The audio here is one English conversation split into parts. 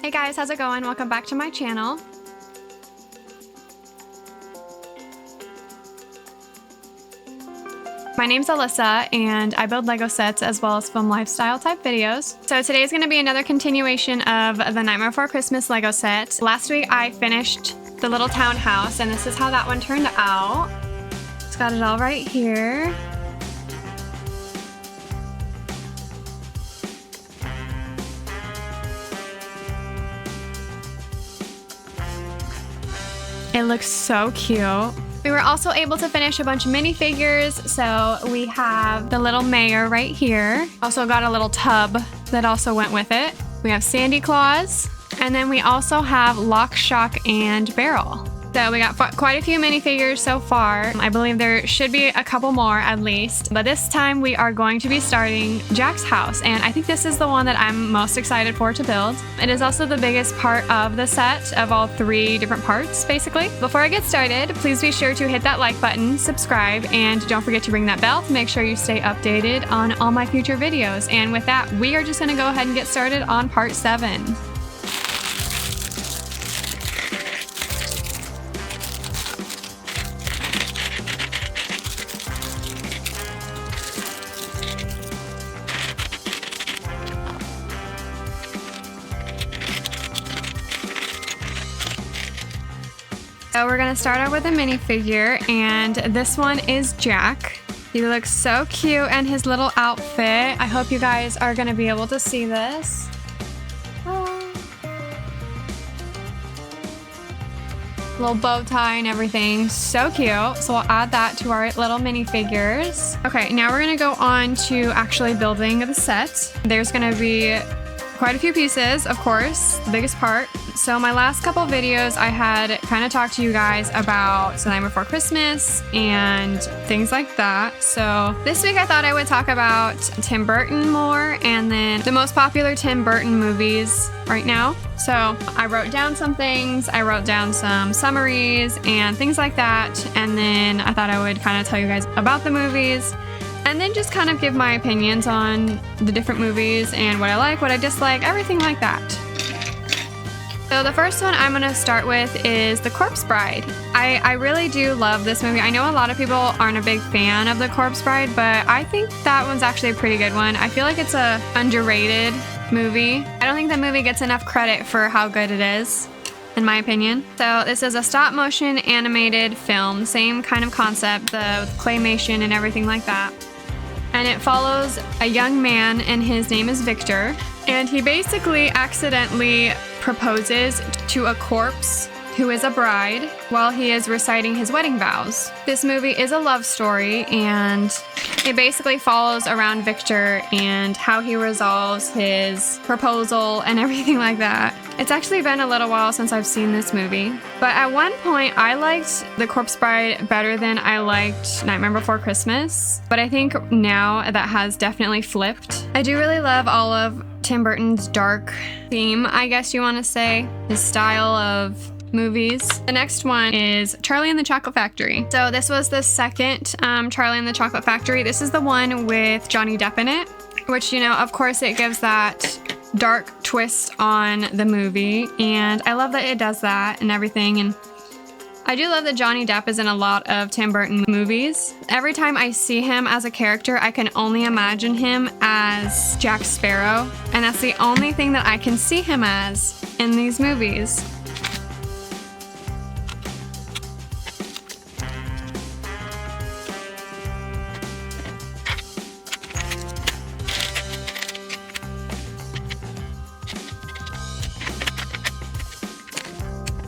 Hey guys, how's it going? Welcome back to my channel. My name's Alyssa and I build Lego sets as well as film lifestyle type videos. So today's going to be another continuation of the Nightmare Before Christmas Lego set. Last week I finished the little townhouse and this is how that one turned out. It's got it all right here. It looks so cute. We were also able to finish a bunch of minifigures. So we have the little mayor right here. Also got a little tub that also went with it. We have Sandy Claus. And then we also have Lock, Shock, and Barrel. So we got quite a few minifigures so far. I believe there should be a couple more at least. But this time we are going to be starting Jack's house. And I think this is the one that I'm most excited for to build. It is also the biggest part of the set of all 3 different parts, basically. Before I get started, please be sure to hit that like button, subscribe, and don't forget to ring that bell to make sure you stay updated on all my future videos. And with that, we are just gonna go ahead and get started on part 7. So we're gonna start out with a minifigure, and this one is Jack. He looks so cute in his little outfit. I hope you guys are gonna be able to see this. Oh. Little bow tie and everything, so cute. So we'll add that to our little minifigures. Okay, now we're gonna go on to actually building the set. There's gonna be quite a few pieces, of course, the biggest part. So my last couple videos, I had kind of talked to you guys about The Nightmare Before Christmas and things like that. So this week I thought I would talk about Tim Burton more and then the most popular Tim Burton movies right now. So I wrote down some things, I wrote down some summaries and things like that. And then I thought I would kind of tell you guys about the movies and then just kind of give my opinions on the different movies and what I like, what I dislike, everything like that. So the first one I'm going to start with is The Corpse Bride. I really do love this movie. I know a lot of people aren't a big fan of The Corpse Bride, but I think that one's actually a pretty good one. I feel like it's a underrated movie. I don't think the movie gets enough credit for how good it is, in my opinion. So this is a stop motion animated film, same kind of concept, the claymation and everything like that. And it follows a young man and his name is Victor. And he basically accidentally proposes to a corpse who is a bride while he is reciting his wedding vows. This movie is a love story and it basically follows around Victor and how he resolves his proposal and everything like that. It's actually been a little while since I've seen this movie, but at one point I liked The Corpse Bride better than I liked Nightmare Before Christmas, but I think now that has definitely flipped. I do really love all of Tim Burton's dark theme, I guess you want to say, his style of movies. The next one is Charlie and the Chocolate Factory. So this was the second Charlie and the Chocolate Factory. This is the one with Johnny Depp in it, which, you know, of course it gives that dark twist on the movie, and I love that it does that and everything. And I do love that Johnny Depp is in a lot of Tim Burton movies. Every time I see him as a character, I can only imagine him as Jack Sparrow, and that's the only thing that I can see him as in these movies.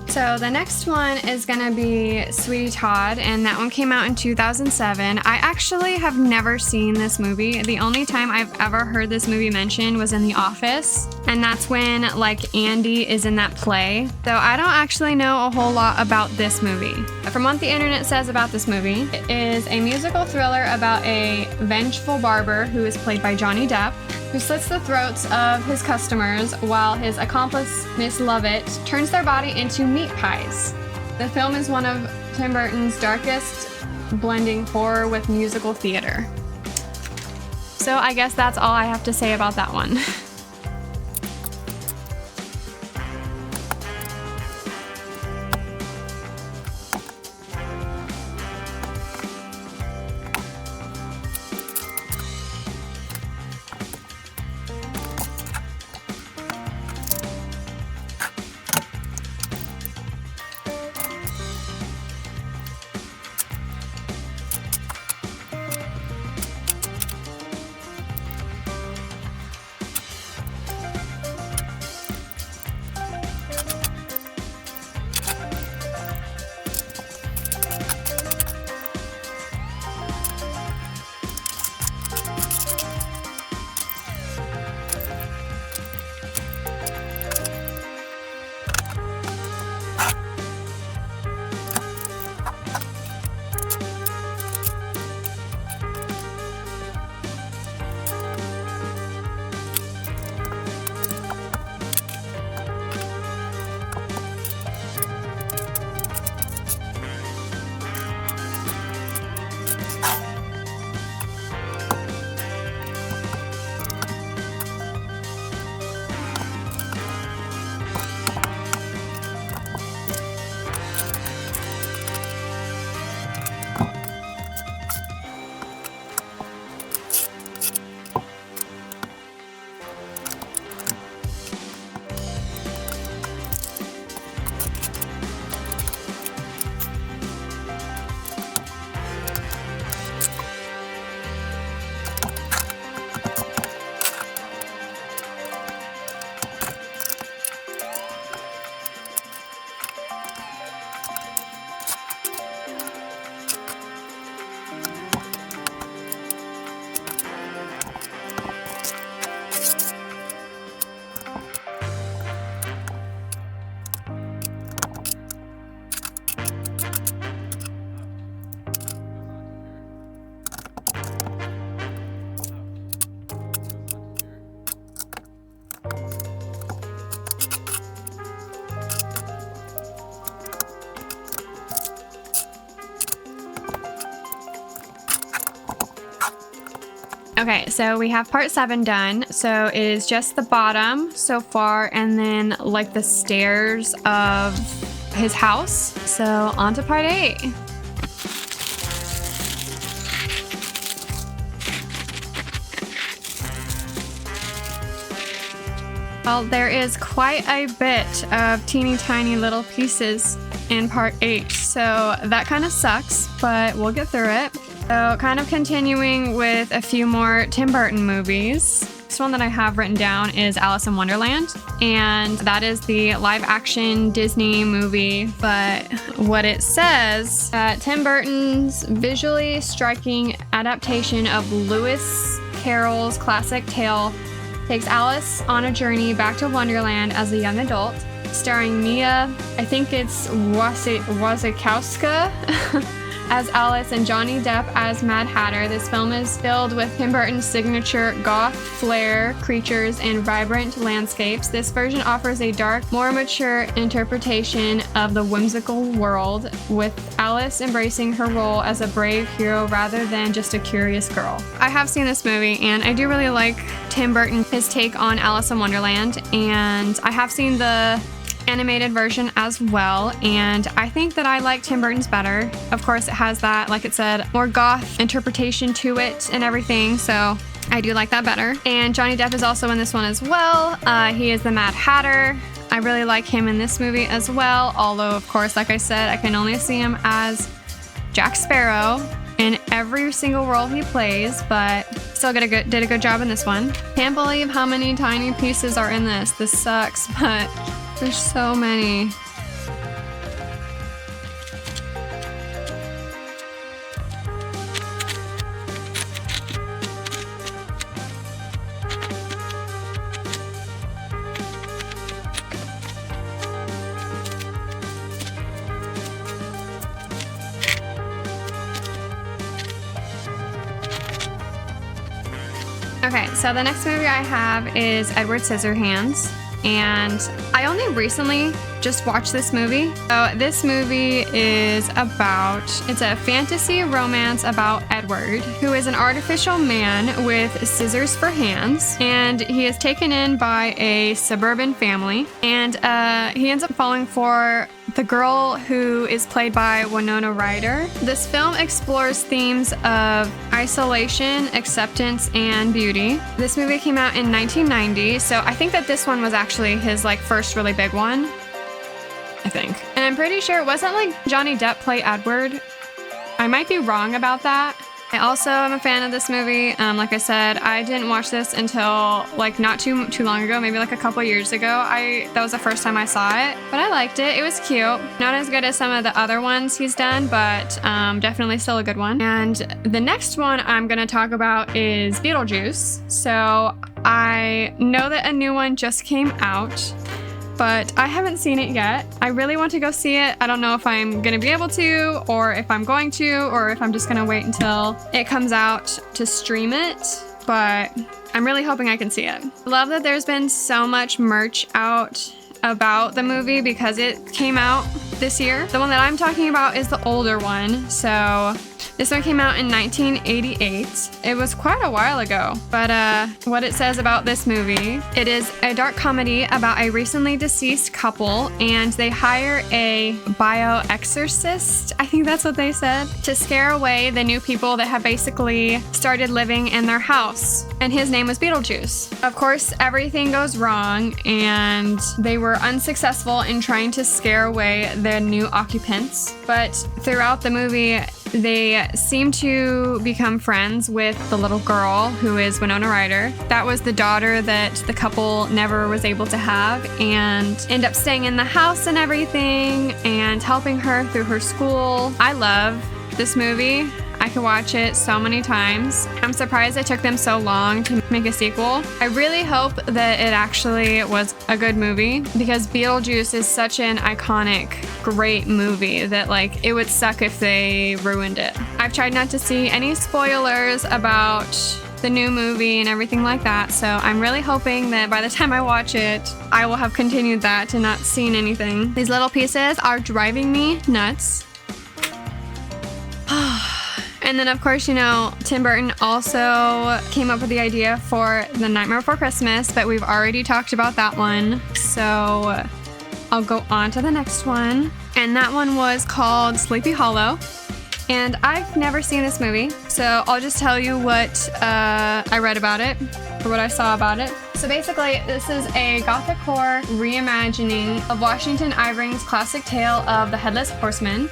So the next one is gonna be Sweetie Todd, and that one came out in 2007. I actually have never seen this movie. The only time I've ever heard this movie mentioned was in The Office, and that's when, like, Andy is in that play. So I don't actually know a whole lot about this movie. From what the internet says about this movie, it is a musical thriller about a vengeful barber who is played by Johnny Depp, who slits the throats of his customers while his accomplice, Miss Lovett, turns their body into meat pies. The film is one of Tim Burton's darkest, blending horror with musical theater. So I guess that's all I have to say about that one. Okay, so we have part 7 done. So it is just the bottom so far, and then like the stairs of his house. So on to part 8. Well, there is quite a bit of teeny tiny little pieces in part 8, so that kind of sucks, but we'll get through it. So kind of continuing with a few more Tim Burton movies. This one that I have written down is Alice in Wonderland, and that is the live action Disney movie. But what it says, Tim Burton's visually striking adaptation of Lewis Carroll's classic tale takes Alice on a journey back to Wonderland as a young adult, starring Mia, I think it's Wasikowska, as Alice and Johnny Depp as Mad Hatter. This film is filled with Tim Burton's signature goth flair, creatures, and vibrant landscapes. This version offers a dark, more mature interpretation of the whimsical world, with Alice embracing her role as a brave hero rather than just a curious girl. I have seen this movie, and I do really like Tim Burton, his take on Alice in Wonderland, and I have seen the animated version as well, and I think that I like Tim Burton's better. Of course, it has that, like it said, more goth interpretation to it and everything, so I do like that better. And Johnny Depp is also in this one as well. He is the Mad Hatter. I really like him in this movie as well, although of course, like I said, I can only see him as Jack Sparrow in every single role he plays, but still did a good job in this one. Can't believe how many tiny pieces are in this. This sucks, but there's so many. Okay, so the next movie I have is Edward Scissorhands, and I only recently just watched this movie. So this movie is it's a fantasy romance about Edward, who is an artificial man with scissors for hands, and he is taken in by a suburban family, and he ends up falling for the girl who is played by Winona Ryder. This film explores themes of isolation, acceptance, and beauty. This movie came out in 1990, so I think that this one was actually his first really big one, I think. And I'm pretty sure it wasn't Johnny Depp play Edward. I might be wrong about that. I also am a fan of this movie. Like I said, I didn't watch this until not too long ago, maybe a couple years ago. That was the first time I saw it, but I liked it. It was cute. Not as good as some of the other ones he's done, but definitely still a good one. And the next one I'm gonna talk about is Beetlejuice. So I know that a new one just came out, but I haven't seen it yet. I really want to go see it. I don't know if I'm gonna be able to, or if I'm going to, or if I'm just gonna wait until it comes out to stream it, but I'm really hoping I can see it. I love that there's been so much merch out about the movie because it came out this year. The one that I'm talking about is the older one, so this one came out in 1988. It was quite a while ago, but what it says about this movie, it is a dark comedy about a recently deceased couple, and they hire a bioexorcist, I think that's what they said, to scare away the new people that have basically started living in their house. And his name was Beetlejuice. Of course, everything goes wrong, and they were unsuccessful in trying to scare away the new occupants. But throughout the movie, they seem to become friends with the little girl who is Winona Ryder. That was the daughter that the couple never was able to have, and end up staying in the house and everything and helping her through her school. I love this movie. I could watch it so many times. I'm surprised it took them so long to make a sequel. I really hope that it actually was a good movie, because Beetlejuice is such an iconic, great movie that it would suck if they ruined it. I've tried not to see any spoilers about the new movie and everything like that, so I'm really hoping that by the time I watch it, I will have continued that to not seeing anything. These little pieces are driving me nuts. And then, of course, you know, Tim Burton also came up with the idea for The Nightmare Before Christmas, but we've already talked about that one. So I'll go on to the next one. And that one was called Sleepy Hollow. And I've never seen this movie, so I'll just tell you what I read about it, or what I saw about it. So basically, this is a gothic horror reimagining of Washington Irving's classic tale of the Headless Horseman.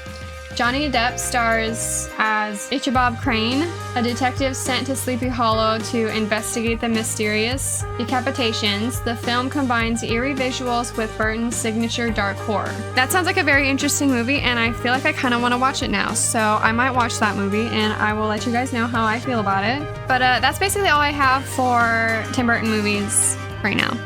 Johnny Depp stars as Ichabod Crane, a detective sent to Sleepy Hollow to investigate the mysterious decapitations. The film combines eerie visuals with Burton's signature dark horror. That sounds like a very interesting movie, and I feel like I kind of want to watch it now. So I might watch that movie, and I will let you guys know how I feel about it. But that's basically all I have for Tim Burton movies right now.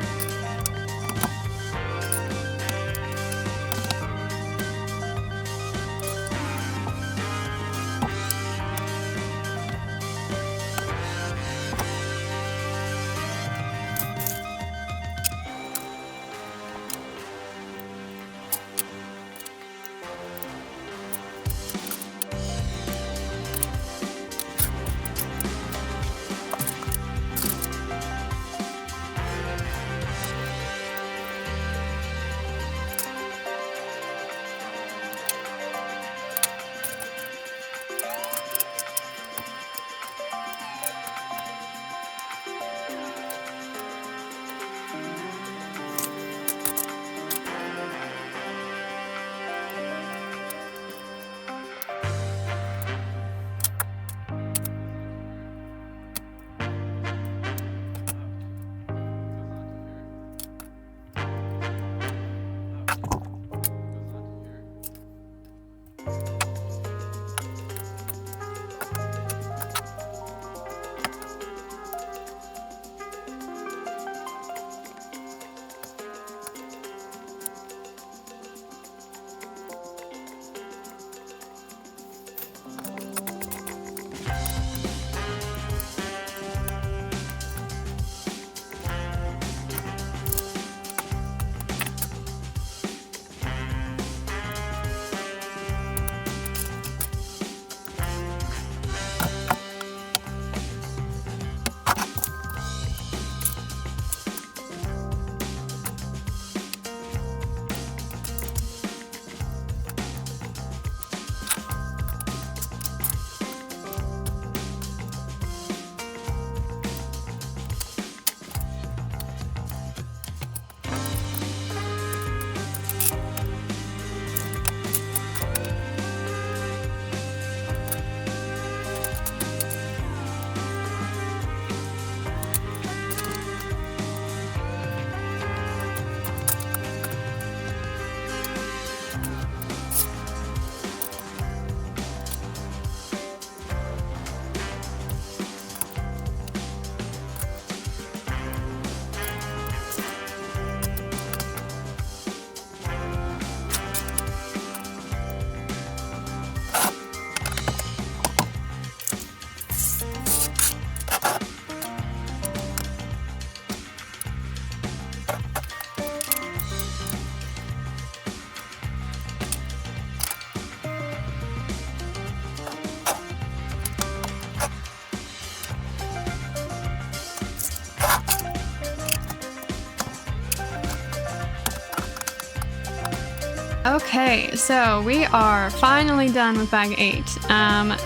Okay, so we are finally done with bag 8.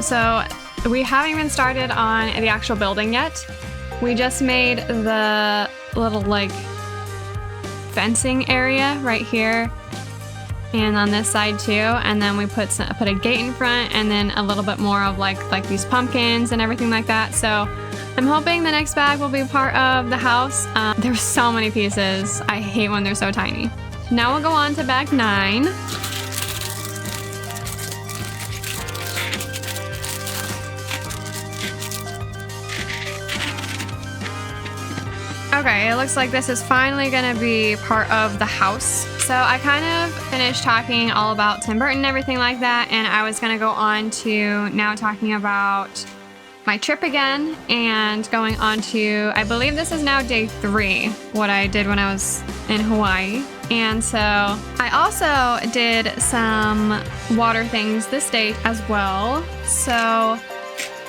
So we haven't even started on the actual building yet. We just made the little like fencing area right here and on this side too, and then we put a gate in front, and then a little bit more of like these pumpkins and everything like that. So I'm hoping the next bag will be part of the house. There's so many pieces. I hate when they're so tiny. Now we'll go on to bag 9. Okay, it looks like this is finally gonna be part of the house. So I kind of finished talking all about Tim Burton and everything like that, and I was gonna go on to now talking about my trip again and going on to, I believe this is now day 3, what I did when I was in Hawaii. And so I also did some water things this day as well. So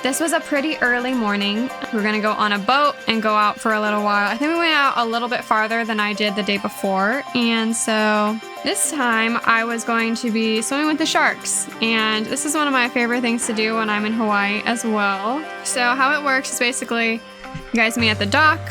This was a pretty early morning. We're gonna go on a boat and go out for a little while. I think we went out a little bit farther than I did the day before. And so this time I was going to be swimming with the sharks. And this is one of my favorite things to do when I'm in Hawaii as well. So how it works is basically you guys meet at the dock.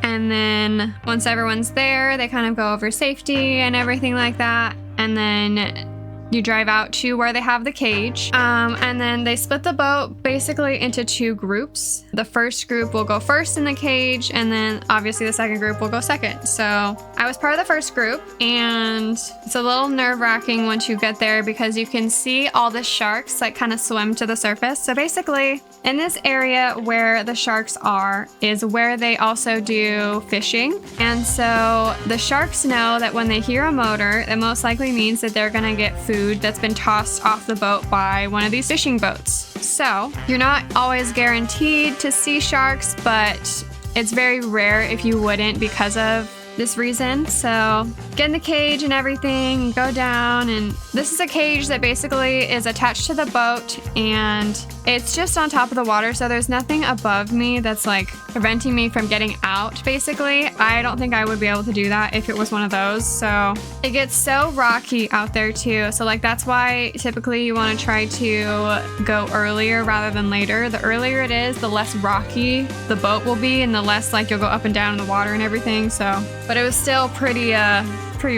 And then once everyone's there, they kind of go over safety and everything like that. And then you drive out to where they have the cage. And then they split the boat basically into 2 groups. The first group will go first in the cage, and then obviously the second group will go second. So I was part of the first group, and it's a little nerve-wracking once you get there because you can see all the sharks like kind of swim to the surface. So basically in this area where the sharks are is where they also do fishing. And so the sharks know that when they hear a motor, it most likely means that they're gonna get food that's been tossed off the boat by one of these fishing boats. So you're not always guaranteed to see sharks, but it's very rare if you wouldn't because of this reason. So get in the cage and everything, go down, and this is a cage that basically is attached to the boat and it's just on top of the water, so there's nothing above me that's like preventing me from getting out basically. I don't think I would be able to do that if it was one of those. So it gets so rocky out there too, so like that's why typically you want to try to go earlier rather than later. The earlier it is, the less rocky the boat will be and the less like you'll go up and down in the water and everything. So but it was still pretty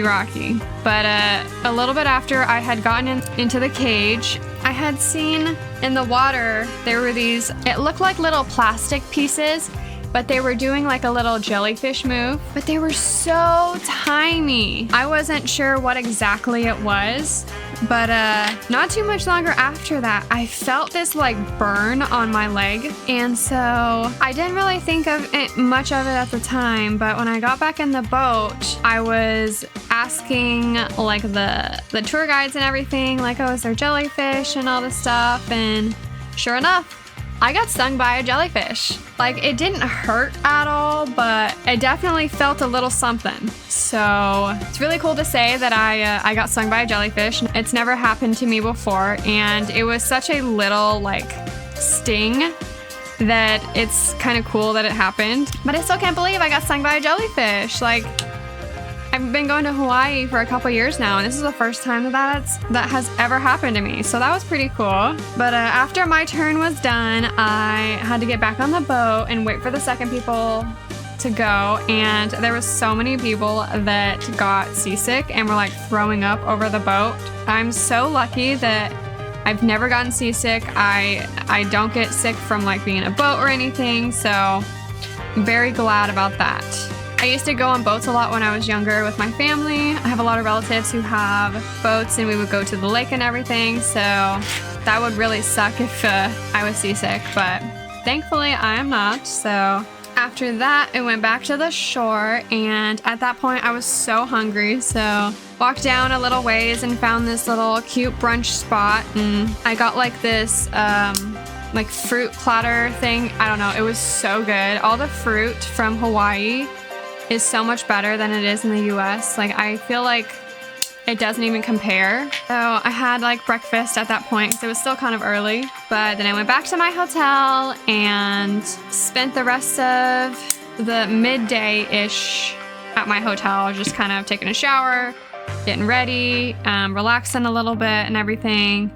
rocky. But a little bit after I had gotten into the cage, I had seen in the water there were these, it looked like little plastic pieces, but they were doing like a little jellyfish move, but they were so tiny. I wasn't sure what exactly it was, but not too much longer after that, I felt this like burn on my leg. And so I didn't really think of it, much of it at the time, but when I got back in the boat, I was asking like the tour guides and everything, like, oh, is there jellyfish and all this stuff? And sure enough, I got stung by a jellyfish. Like, it didn't hurt at all, but it definitely felt a little something. So it's really cool to say that I got stung by a jellyfish. It's never happened to me before, and it was such a little like sting that it's kind of cool that it happened. But I still can't believe I got stung by a jellyfish. Like, I've been going to Hawaii for a couple years now, and this is the first time that has ever happened to me. So that was pretty cool. But after my turn was done, I had to get back on the boat and wait for the second people to go. And there was so many people that got seasick and were like throwing up over the boat. I'm so lucky that I've never gotten seasick. I don't get sick from like being in a boat or anything. So I'm very glad about that. I used to go on boats a lot when I was younger with my family. I have a lot of relatives who have boats and we would go to the lake and everything. So that would really suck if I was seasick, but thankfully I am not. So after that, I went back to the shore, and at that point I was so hungry. So walked down a little ways and found this little cute brunch spot, and I got like this like fruit platter thing. I don't know, it was so good. All the fruit from Hawaii is so much better than it is in the US. Like, I feel like it doesn't even compare. So I had like breakfast at that point because it was still kind of early. But then I went back to my hotel and spent the rest of the midday-ish at my hotel, just kind of taking a shower, getting ready, relaxing a little bit and everything.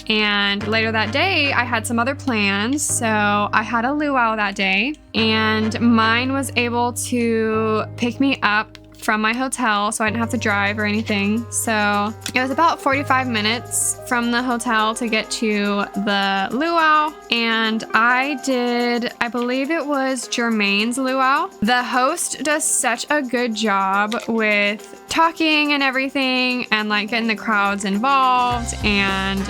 And later that day, I had some other plans. So I had a luau that day, and mine was able to pick me up from my hotel, so I didn't have to drive or anything. So it was about 45 minutes from the hotel to get to the luau, and I believe it was Jermaine's luau. The host does such a good job with talking and everything and like getting the crowds involved, and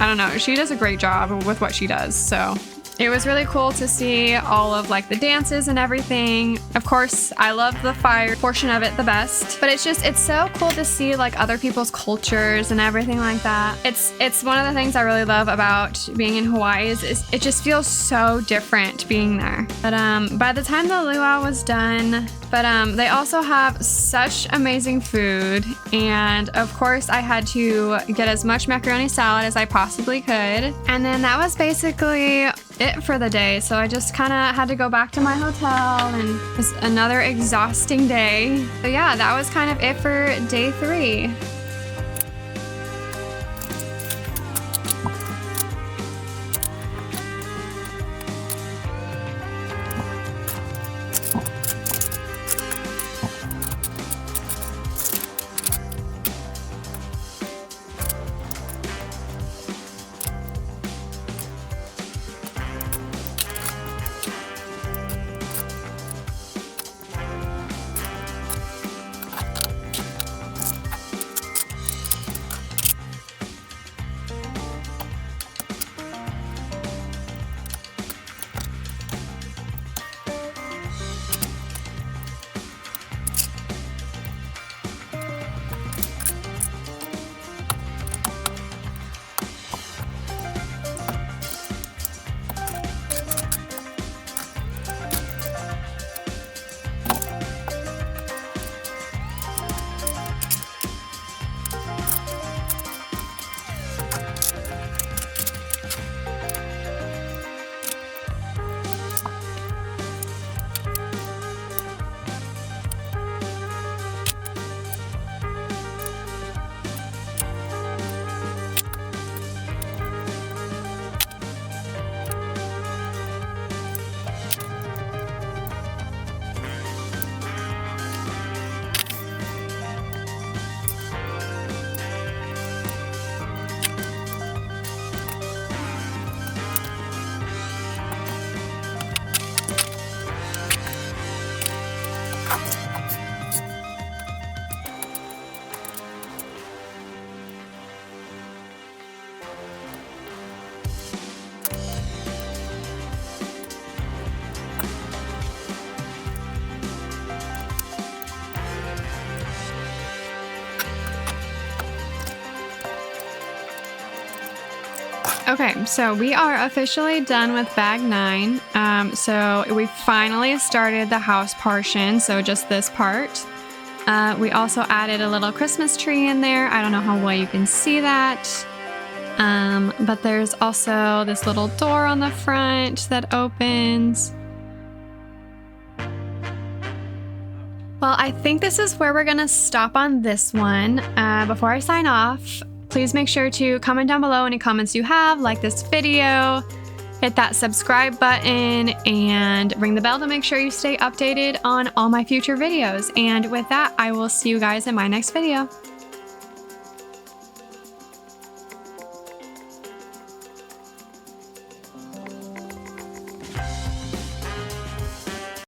I don't know, she does a great job with what she does. So it was really cool to see all of like the dances and everything. Of course, I love the fire portion of it the best, but it's so cool to see like other people's cultures and everything like that. It's one of the things I really love about being in Hawaii is it just feels so different being there. But by the time the luau was done, they also have such amazing food, and of course I had to get as much macaroni salad as I possibly could. And then that was basically it for the day. So I just kind of had to go back to my hotel, and it's another exhausting day. So yeah, that was kind of it for day 3. Okay, so we are officially done with bag 9. So we finally started the house portion, so just this part. We also added a little Christmas tree in there. I don't know how well you can see that. But there's also this little door on the front that opens. Well, I think this is where we're gonna stop on this one. Before I sign off, please make sure to comment down below any comments you have, like this video, hit that subscribe button, and ring the bell to make sure you stay updated on all my future videos. And with that, I will see you guys in my next video.